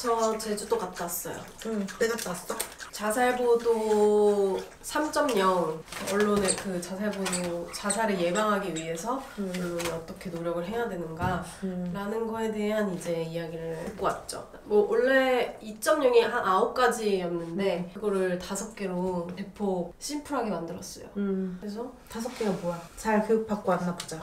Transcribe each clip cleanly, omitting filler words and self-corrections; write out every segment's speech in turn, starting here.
저 제주도 갔다 왔어요. 응, 왜 갔다 왔어? 자살보도 3.0 언론의 그 자살보도 자살을 예방하기 위해서 언론이 어떻게 노력을 해야 되는가 라는 거에 대한 이제 이야기를 듣고 왔죠. 뭐 원래 2.0이 한 9가지였는데 그거를 5개로 대폭 심플하게 만들었어요. 그래서 5개가 뭐야? 잘 교육받고 왔나 보자.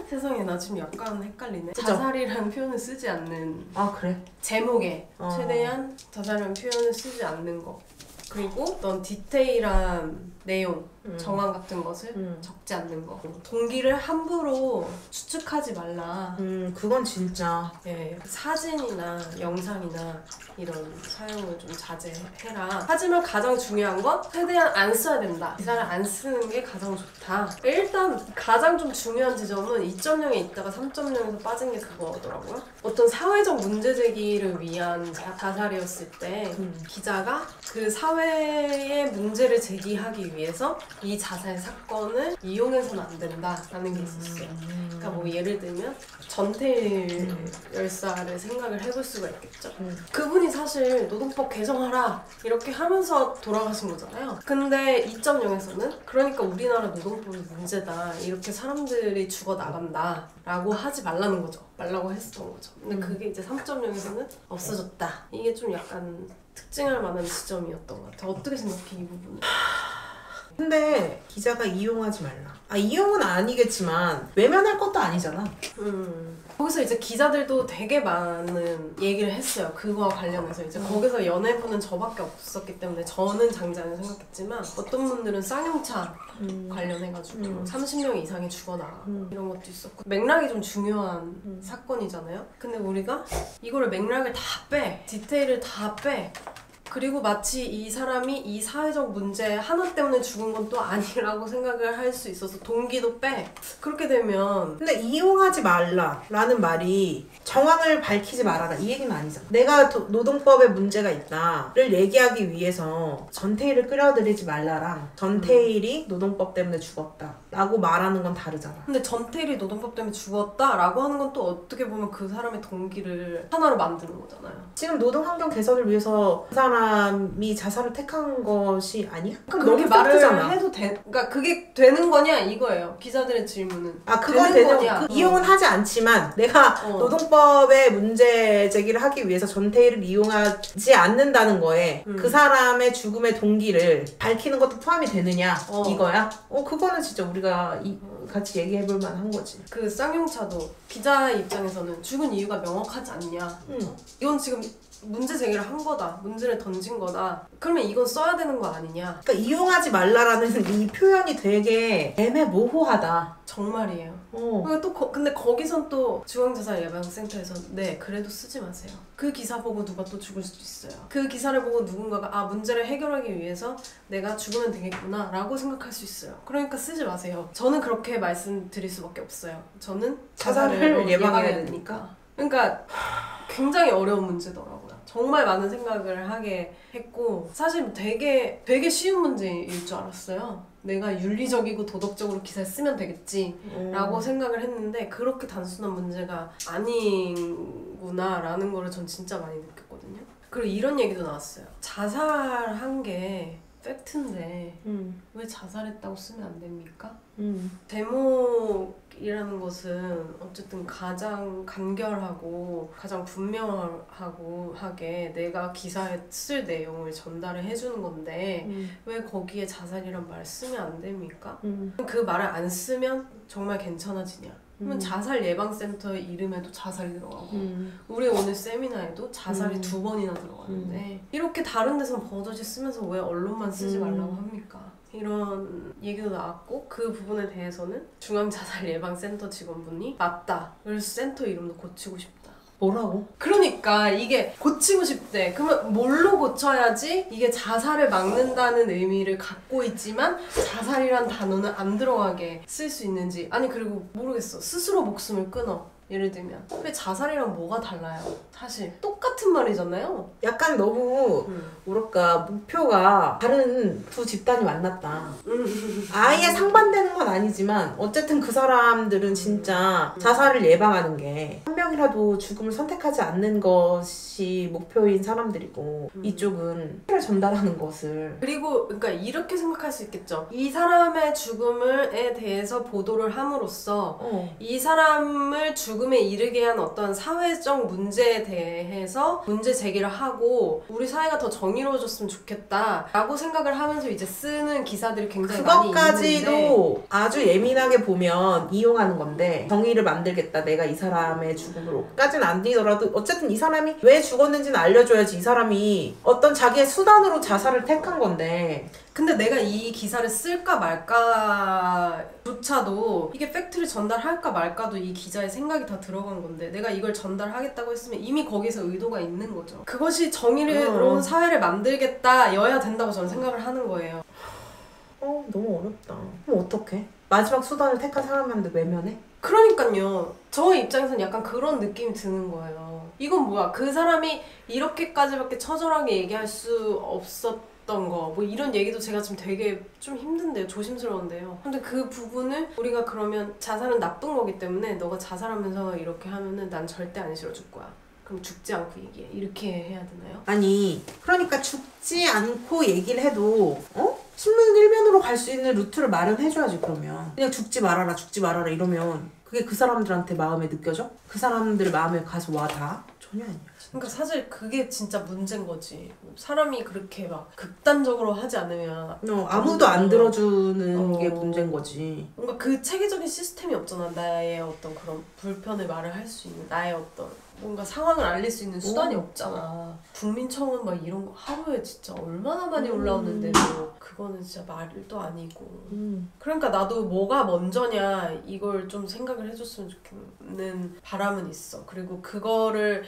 세상에 나 지금 약간 헷갈리네. 그죠? 자살이라는 표현을 쓰지 않는 아 그래? 제목에 최대한 자살이라는 표현을 쓰지 않는 거, 그리고 넌 디테일한 내용, 정황 같은 것을 적지 않는 거, 동기를 함부로 추측하지 말라. 그건 진짜. 예, 사진이나 영상이나 이런 사용을 좀 자제해라. 하지만 가장 중요한 건 최대한 안 써야 된다. 기사를 안 쓰는 게 가장 좋다. 일단 가장 좀 중요한 지점은 2.0에 있다가 3.0에서 빠진 게 그거더라고요. 어떤 사회적 문제 제기를 위한 자살이었을 때 기자가 그 사회의 문제를 제기하기 위해서 이 자살 사건을 이용해서는 안 된다라는 게 있었어요. 그러니까 뭐 예를 들면 전태일 열사를 생각을 해볼 수가 있겠죠. 그분이 사실 노동법 개정하라 이렇게 하면서 돌아가신 거잖아요. 근데 2.0에서는 그러니까 우리나라 노동법이 문제다, 이렇게 사람들이 죽어나간다 라고 하지 말라는 거죠. 말라고 했었던 거죠. 근데 그게 이제 3.0에서는 없어졌다. 이게 좀 약간 특징할 만한 지점이었던 것 같아요. 어떻게 생각해 이 부분은? 근데 기자가 이용하지 말라. 아 이용은 아니겠지만 외면할 것도 아니잖아. 거기서 이제 기자들도 되게 많은 얘기를 했어요. 그거와 관련해서 이제 거기서 연애부는 저밖에 없었기 때문에 저는 장자는 생각했지만 어떤 분들은 쌍용차 관련해가지고 30명 이상이 죽어나가 이런 것도 있었고, 맥락이 좀 중요한 사건이잖아요. 근데 우리가 이거를 맥락을 다 빼, 디테일을 다 빼, 그리고 마치 이 사람이 이 사회적 문제 하나 때문에 죽은 건 또 아니라고 생각을 할 수 있어서 동기도 빼. 그렇게 되면 근데 이용하지 말라 라는 말이 정황을 밝히지 말아라 이 얘기는 아니잖아. 내가 노동법에 문제가 있다를 얘기하기 위해서 전태일을 끌어들이지 말라랑 전태일이 노동법 때문에 죽었다 라고 말하는 건 다르잖아. 근데 전태일이 노동법 때문에 죽었다 라고 하는 건 또 어떻게 보면 그 사람의 동기를 하나로 만드는 거잖아요. 지금 노동환경 개선을 위해서 그 사람이 자살을 택한 것이 아니야? 그럼 그렇게 너무 말을 팩트잖아. 해도 그러니까 그게 되는 거냐 이거예요. 기자들의 질문은. 아 그건 되는 되죠. 거냐. 이용은 하지 않지만 내가 노동법에 문제 제기를 하기 위해서 전태일을 이용하지 않는다는 거에 그 사람의 죽음의 동기를 밝히는 것도 포함이 되느냐 이거야? 그거는 진짜 우리가 같이 얘기해볼 만한 거지. 그 쌍용차도 기자의 입장에서는 죽은 이유가 명확하지 않냐. 이건 지금 문제 제기를 한 거다, 문제를 던진 거다, 그러면 이건 써야 되는 거 아니냐. 그러니까 이용하지 말라라는 이 표현이 되게 애매모호하다. 정말이에요. 그러니까 근데 거기선 또 중앙자살예방센터에서 네 그래도 쓰지 마세요. 그 기사 보고 누가 또 죽을 수도 있어요. 그 기사를 보고 누군가가 문제를 해결하기 위해서 내가 죽으면 되겠구나 라고 생각할 수 있어요. 그러니까 쓰지 마세요. 저는 그렇게 말씀드릴 수밖에 없어요. 저는 자살을 예방해야 되니까. 그러니까 굉장히 어려운 문제더라고요. 정말 많은 생각을 하게 했고, 사실 되게 쉬운 문제일 줄 알았어요. 내가 윤리적이고 도덕적으로 기사를 쓰면 되겠지 라고 생각을 했는데 그렇게 단순한 문제가 아니구나 라는 거를 전 진짜 많이 느꼈거든요. 그리고 이런 얘기도 나왔어요. 자살한 게 팩트인데 왜 자살했다고 쓰면 안 됩니까? 제목이라는 것은 어쨌든 가장 간결하고 가장 분명하게 내가 기사에 쓸 내용을 전달을 해주는 건데 왜 거기에 자살이란 말을 쓰면 안 됩니까? 그 말을 안 쓰면 정말 괜찮아지냐? 그러면 자살예방센터의 이름에도 자살이 들어가고 우리 오늘 세미나에도 자살이 2번이나 들어가는데 이렇게 다른 데선 버젓이 쓰면서 왜 언론만 쓰지 말라고 합니까? 이런 얘기도 나왔고, 그 부분에 대해서는 중앙자살예방센터 직원분이 맞다, 그래서 센터 이름도 고치고 싶다. 뭐라고? 그러니까 이게 고치고 싶대. 그러면 뭘로 고쳐야지 이게 자살을 막는다는 의미를 갖고 있지만 자살이란 단어는 안 들어가게 쓸 수 있는지. 아니 그리고 모르겠어. 스스로 목숨을 끊어. 예를 들면 왜 자살이랑 뭐가 달라요? 사실 똑같은 똑같은 말이잖아요. 약간 너무 뭐랄까 목표가 다른 두 집단이 만났다. 아예 상반되는 건 아니지만 어쨌든 그 사람들은 진짜 자살을 예방하는 게 한 명이라도 죽음을 선택하지 않는 것이 목표인 사람들이고 이쪽은 피를 전달하는 것을. 그리고 그러니까 이렇게 생각할 수 있겠죠. 이 사람의 죽음에 대해서 보도를 함으로써 이 사람을 죽음에 이르게 한 어떤 사회적 문제에 대해서 문제 제기를 하고 우리 사회가 더 정의로워졌으면 좋겠다 라고 생각을 하면서 이제 쓰는 기사들이 굉장히 많이 있는데 그것까지도 아주 예민하게 보면 이용하는 건데 정의를 만들겠다 내가 이 사람의 죽음으로까지는 안 되더라도 어쨌든 이 사람이 왜 죽었는지는 알려줘야지. 이 사람이 어떤 자기의 수단으로 자살을 택한 건데. 근데 내가 이 기사를 쓸까 말까조차도 이게 팩트를 전달할까 말까도 이 기자의 생각이 다 들어간 건데 내가 이걸 전달하겠다고 했으면 이미 거기서 의도가 있는 거죠. 그것이 정의로운 사회를 만들겠다여야 된다고 저는 생각을 하는 거예요. 너무 어렵다. 그럼 어떡해? 마지막 수단을 택한 사람한테 외면해? 그러니까요. 저 입장에서는 약간 그런 느낌이 드는 거예요. 이건 뭐야? 그 사람이 이렇게까지밖에 처절하게 얘기할 수 없었던 거, 뭐 이런 얘기도 제가 좀 되게 좀 힘든데요. 조심스러운데요. 근데 그 부분을 우리가 그러면 자살은 나쁜 거기 때문에 너가 자살하면서 이렇게 하면은 난 절대 안 싫어줄 거야. 그럼 죽지 않고 얘기해. 이렇게 해야 되나요? 아니, 그러니까 죽지 않고 얘기를 해도 신문 일면으로 갈 수 있는 루트를 마련해줘야지. 그러면 그냥 죽지 말아라 이러면 그게 그 사람들한테 마음에 느껴져? 그 사람들 마음에 가서 와 닿아? 전혀 아니야. 진짜. 그러니까 사실 그게 진짜 문제인 거지. 사람이 그렇게 막 극단적으로 하지 않으면 아무도 안 들어주는 게 문제인 거지. 뭔가 그 체계적인 시스템이 없잖아. 나의 어떤 그런 불편을 말을 할 수 있는 나의 어떤 뭔가 상황을 알릴 수 있는 수단이 없잖아. 국민청원 막 이런 거 하루에 진짜 얼마나 많이 올라오는데도 그거는 진짜 말도 아니고. 그러니까 나도 뭐가 먼저냐 이걸 좀 생각을 해줬으면 좋겠는 바람은 있어. 그리고 그거를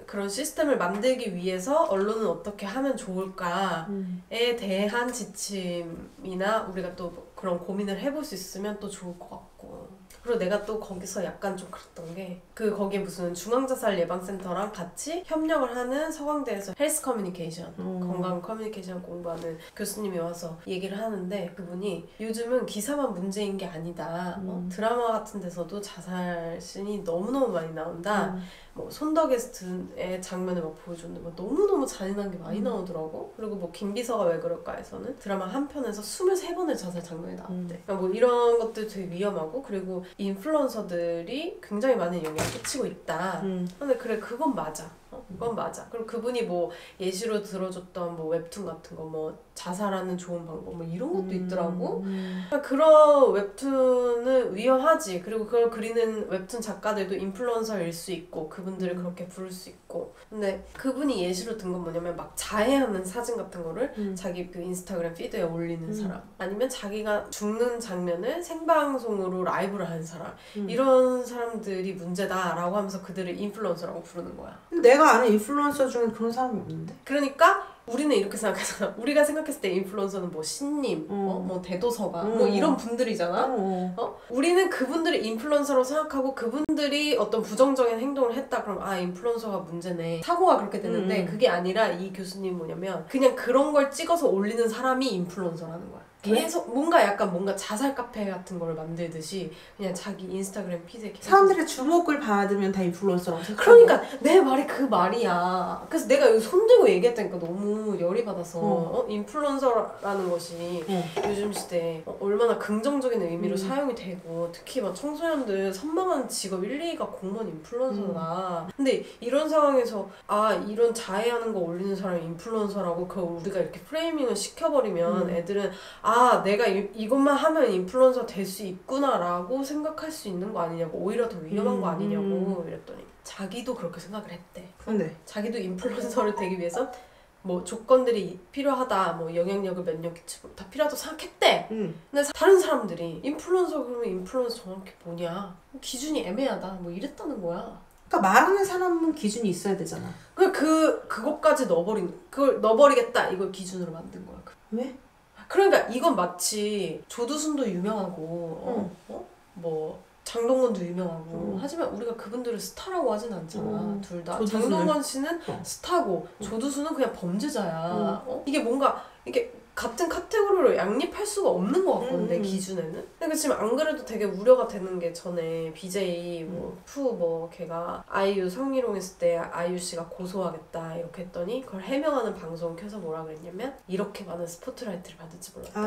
그런 시스템을 만들기 위해서 언론은 어떻게 하면 좋을까에 대한 지침이나 우리가 또 그런 고민을 해볼 수 있으면 또 좋을 것 같고. 그리고 내가 또 거기서 약간 좀 그랬던 게 거기에 무슨 중앙자살 예방센터랑 같이 협력을 하는 서강대에서 헬스 커뮤니케이션 건강 커뮤니케이션 공부하는 교수님이 와서 얘기를 하는데 그분이 요즘은 기사만 문제인 게 아니다. 드라마 같은 데서도 자살 씬이 너무너무 많이 나온다. 뭐 손더게스트의 장면을 막 보여줬는데 막 너무너무 잔인한 게 많이 나오더라고. 그리고 뭐 김비서가 왜 그럴까에서는 드라마 한 편에서 23번의 자살 장면이 나왔대. 그러니까 뭐 이런 것들 되게 위험하고 그리고 인플루언서들이 굉장히 많은 영향을 끼치고 있다. 근데 그래 그건 맞아. 그건 맞아. 그리고 그분이 뭐 예시로 들어줬던 뭐 웹툰 같은 거 뭐 자살하는 좋은 방법 뭐 이런 것도 있더라고. 그러니까 그런 웹툰은 위험하지. 그리고 그걸 그리는 웹툰 작가들도 인플루언서일 수 있고 그분들을 그렇게 부를 수 있고. 근데 그분이 예시로 든 건 뭐냐면 막 자해하는 사진 같은 거를 자기 그 인스타그램 피드에 올리는 사람 아니면 자기가 죽는 장면을 생방송으로 라이브를 하는 사람 이런 사람들이 문제다라고 하면서 그들을 인플루언서라고 부르는 거야. 내가 아는 인플루언서 중에 그런 사람이 없는데? 그러니까 우리는 이렇게 생각하잖아. 우리가 생각했을 때 인플루언서는 뭐 신님, 뭐 대도서가 뭐 이런 분들이잖아. 우리는 그분들을 인플루언서로 생각하고 그분들이 어떤 부정적인 행동을 했다 그럼 아 인플루언서가 문제네. 사고가 그렇게 되는데 그게 아니라 이 교수님 뭐냐면 그냥 그런 걸 찍어서 올리는 사람이 인플루언서라는 거야. 계속 뭔가 자살 카페 같은 걸 만들듯이 그냥 자기 인스타그램 피드에 계속 사람들의 주목을 받으면 다 인플루언서라고 생각하고. 그러니까 내 말이 그 말이야. 그래서 내가 여기 손들고 얘기했다니까 너무 열이 받아서 인플루언서라는 것이 요즘 시대에 얼마나 긍정적인 의미로 사용이 되고 특히 막 청소년들 선망하는 직업 1, 2가 공무원 인플루언서다. 근데 이런 상황에서 아 이런 자해하는 거 올리는 사람이 인플루언서라고 그걸 우리가 이렇게 프레이밍을 시켜버리면 애들은 아 내가 이것만 하면 인플루언서 될 수 있구나 라고 생각할 수 있는 거 아니냐고 오히려 더 위험한 거 아니냐고 이랬더니 자기도 그렇게 생각을 했대. 근데 자기도 인플루언서를 되기 위해서 뭐 조건들이 필요하다 뭐 영향력을 몇 년 끼치고 다 필요하다고 생각했대. 근데 다른 사람들이 인플루언서 그러면 인플루언서 정확히 뭐냐 기준이 애매하다 뭐 이랬다는 거야. 그러니까 말하는 사람은 기준이 있어야 되잖아. 그것까지 그걸 넣어버리겠다 이걸 기준으로 만든 거야. 왜? 그러니까 이건 마치 조두순도 유명하고 뭐 장동건도 유명하고 하지만 우리가 그분들을 스타라고 하진 않잖아. 둘 다. 조두순을. 장동건 씨는 스타고 조두순은 그냥 범죄자야. 이게 뭔가 이게 같은 카테고리로 양립할 수가 없는 것 같거든 내 기준에는. 근데 지금 안 그래도 되게 우려가 되는 게 전에 BJ 걔가 아이유 성희롱 했을 때 아이유 씨가 고소하겠다 이렇게 했더니 그걸 해명하는 방송 켜서 뭐라 그랬냐면 이렇게 많은 스포트라이트를 받을지 몰랐다.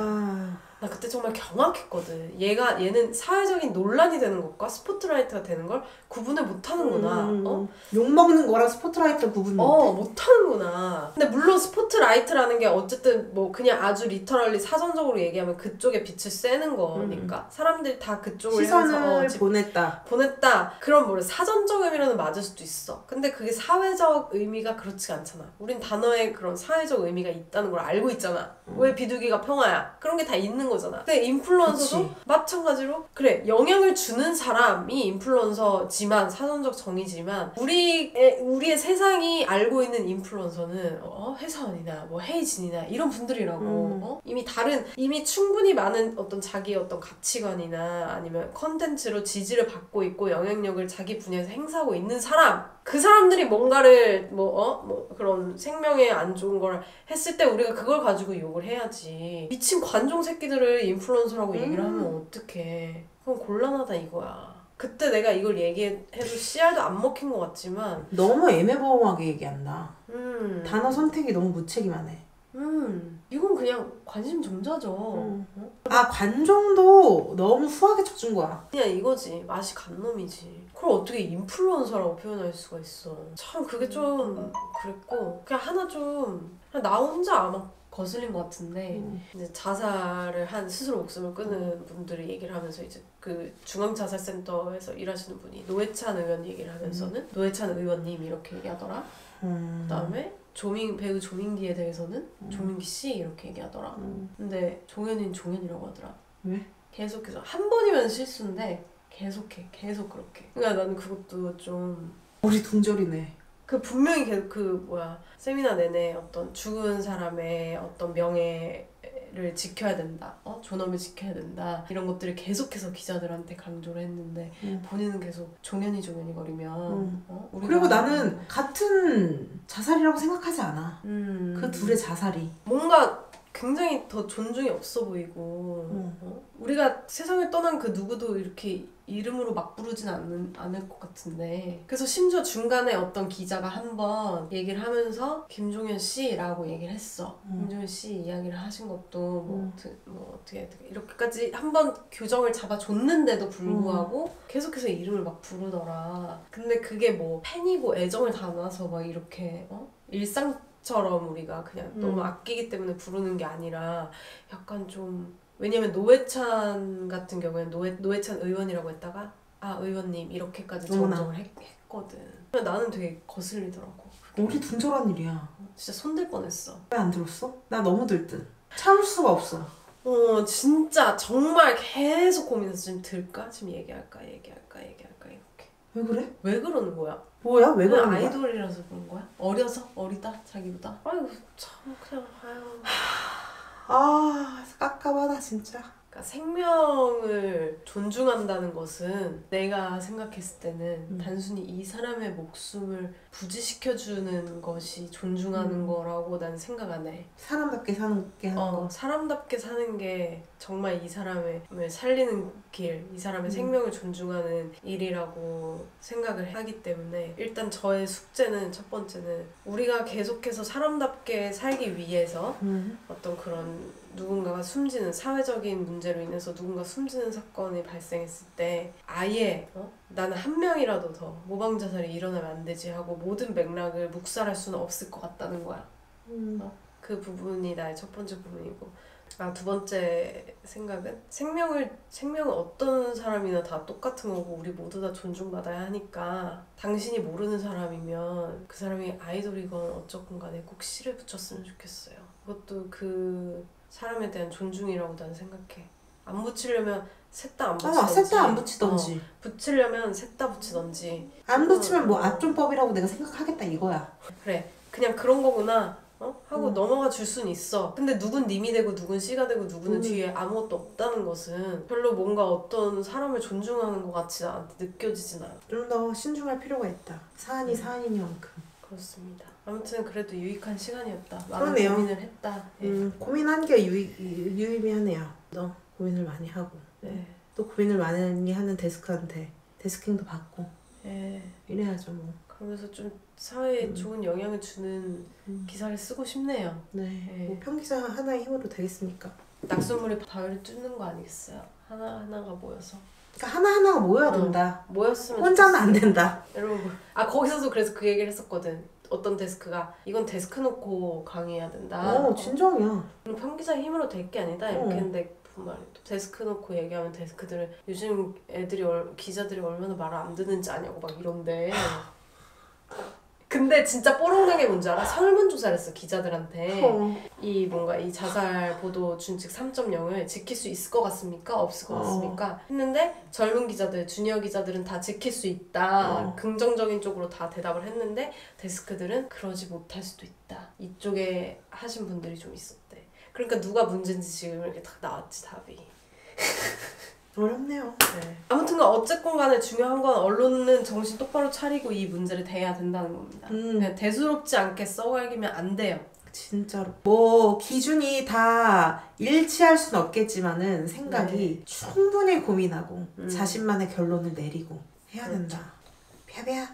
나 그때 정말 경악했거든. 얘는 사회적인 논란이 되는 것과 스포트라이트가 되는 걸 구분을 못하는구나. 욕먹는 거랑 스포트라이트 구분 못하는구나. 근데 물론 스포트라이트라는 게 어쨌든 뭐 그냥 아주 리터럴리 사전적으로 얘기하면 그쪽에 빛을 쐬는 거니까 사람들이 다 그쪽을 시선을 보냈다. 그럼 뭐래 사전적 의미로는 맞을 수도 있어. 근데 그게 사회적 의미가 그렇지가 않잖아. 우린 단어에 그런 사회적 의미가 있다는 걸 알고 있잖아. 왜 비둘기가 평화야? 그런 게 다 있는 거잖아. 근데 인플루언서도 그치. 마찬가지로 그래 영향을 주는 사람이 인플루언서지만 사전적 정의지만 우리의 세상이 알고 있는 인플루언서는 회사원이나 뭐 헤이진이나 이런 분들이라고. 이미 충분히 많은 어떤 자기의 어떤 가치관이나 아니면 컨텐츠로 지지를 받고 있고 영향력을 자기 분야에서 행사하고 있는 사람. 그 사람들이 뭔가를 그런 생명에 안 좋은 걸 했을 때 우리가 그걸 가지고 욕을 해야지. 미친 관종 새끼들을 인플루언서라고 얘기를 하면 어떡해. 그건 곤란하다 이거야. 그때 내가 이걸 얘기해도 씨알도 안 먹힌 것 같지만 너무 애매모호하게 얘기한다. 단어 선택이 너무 무책임하네. 이건 그냥 관심 종자죠. 관종도 너무 후하게 쳐준 거야. 그냥 이거지. 맛이 간 놈이지. 그걸 어떻게 인플루언서라고 표현할 수가 있어. 참 그게 좀 그랬고 그냥 나 혼자 아마 거슬린 것 같은데 이제 자살을 한 스스로 목숨을 끊은 분들이 얘기를 하면서 이제 그 중앙자살센터에서 일하시는 분이 노회찬 의원 얘기를 하면서는 노회찬 의원님 이렇게 얘기하더라. 그다음에 배우 조민기에 대해서는 조민기 씨 이렇게 얘기하더라. 근데 종현이는 종현이라고 하더라. 왜? 계속해서 한 번이면 실수인데 계속 그렇게. 그러니까 나는 그것도 좀 우리 동절이네. 분명히 세미나 내내 어떤 죽은 사람의 어떤 명예를 지켜야 된다. 존엄을 지켜야 된다. 이런 것들을 계속해서 기자들한테 강조를 했는데 본인은 계속 종현이 거리면 그리고 나는 같은 자살이라고 생각하지 않아. 그 둘의 자살이 뭔가 굉장히 더 존중이 없어 보이고 우리가 세상을 떠난 그 누구도 이렇게 이름으로 막 부르진 않을 것 같은데 그래서 심지어 중간에 어떤 기자가 한번 얘기를 하면서 김종현 씨라고 얘기를 했어. 김종현 씨 이야기를 하신 것도 어떻게 이렇게까지 한번 규정을 잡아줬는데도 불구하고 계속해서 이름을 막 부르더라. 근데 그게 뭐 팬이고 애정을 담아서 막 이렇게 일상처럼 우리가 그냥 너무 아끼기 때문에 부르는 게 아니라 약간 좀 왜냐면 노회찬 같은 경우에는 노회찬 의원이라고 했다가 의원님 이렇게까지 정정을 했거든. 나는 되게 거슬리더라고. 우리 둔절한 일이야. 진짜 손댈 뻔했어. 왜 안 들었어? 나 너무 들뜬. 참을 수가 없어. 진짜 정말 계속 고민해서 지금 들까? 지금 얘기할까 이렇게. 왜 그래? 왜 그러는 거야? 뭐야? 왜 그러는 거야? 아이돌이라서 그런 거야? 어리다 자기보다? 아이고 참 그냥 깝깝하다 진짜. 그러니까 생명을 존중한다는 것은 내가 생각했을 때는 단순히 이 사람의 목숨을 부지시켜주는 것이 존중하는 거라고 난 생각 안 해. 사람답게 사는 게 하는 거. 사람답게 사는 게 정말 이 사람을 살리는 길, 이 사람의 생명을 존중하는 일이라고 생각을 하기 때문에 일단 저의 숙제는 첫 번째는 우리가 계속해서 사람답게 살기 위해서 어떤 그런 누군가가 숨지는 사회적인 문제로 인해서 누군가 숨지는 사건이 발생했을 때 아예 나는 한 명이라도 더 모방자살이 일어나면 안 되지 하고 모든 맥락을 묵살할 수는 없을 것 같다는 거야. 그 부분이 나의 첫 번째 부분이고 두 번째 생각은 생명은 어떤 사람이나 다 똑같은 거고 우리 모두 다 존중받아야 하니까 당신이 모르는 사람이면 그 사람이 아이돌이건 어쨌건 간에 꼭 시를 붙였으면 좋겠어요. 그것도 그 사람에 대한 존중이라고 나는 생각해. 안 붙이려면 셋 다 안 붙이던지. 셋 다 안 붙이던지. 붙이려면 셋 다 붙이던지. 안 붙이면 뭐 아좀법이라고 내가 생각하겠다 이거야. 그래. 그냥 그런 거구나. 하고 넘어가 줄 수는 있어. 근데 누군 님이 되고 누군 씨가 되고 누구는 뒤에 아무것도 없다는 것은 별로 뭔가 어떤 사람을 존중하는 것 같지 나한테 느껴지진 않아. 좀 더 신중할 필요가 있다. 사안이 사안이니만큼. 그렇습니다. 아무튼 그래도 유익한 시간이었다. 많은 그러네요. 고민을 했다. 예. 고민한 게 유의미하네요. 너 고민을 많이 하고 네. 또 고민을 많이 하는 데스크한테 데스킹도 받고 예. 이래야죠 뭐. 그러면서 좀 사회에 좋은 영향을 주는 기사를 쓰고 싶네요. 네. 예. 뭐 편기사 하나의 힘으로 되겠습니까? 낙선물이 바위를 뚫는 거 아니겠어요? 하나하나가 모여서. 그러니까 하나하나가 모여야 된다. 모였으면 혼자는 안 된다. 여러분, 거기서도 그래서 그 얘기를 했었거든. 어떤 데스크가 이건 데스크 놓고 강의해야 된다. 진정이야. 편기자의 힘으로 될 게 아니다. 이렇게 했는데 무슨 말이야. 또 데스크 놓고 얘기하면 데스크들은 요즘 기자들이 얼마나 말을 안 듣는지 아냐고 막 이런데. 근데 진짜 뽀록난 게 뭔지 알아? 설문조사를 했어 기자들한테. 이 뭔가 이 자살 보도 준칙 3.0을 지킬 수 있을 것 같습니까? 없을 것 같습니까? 했는데 젊은 기자들, 주니어 기자들은 다 지킬 수 있다. 긍정적인 쪽으로 다 대답을 했는데 데스크들은 그러지 못할 수도 있다. 이쪽에 하신 분들이 좀 있었대. 그러니까 누가 문제인지 지금 이렇게 딱 나왔지 답이. 어렵네요. 네. 아무튼 어쨌건 간에 중요한 건 언론은 정신 똑바로 차리고 이 문제를 대해야 된다는 겁니다. 그냥 대수롭지 않게 써갈기면 안 돼요. 진짜로. 뭐 기준이 다 일치할 순 없겠지만은 생각이 충분히 고민하고 자신만의 결론을 내리고 해야 된다. 펴벼.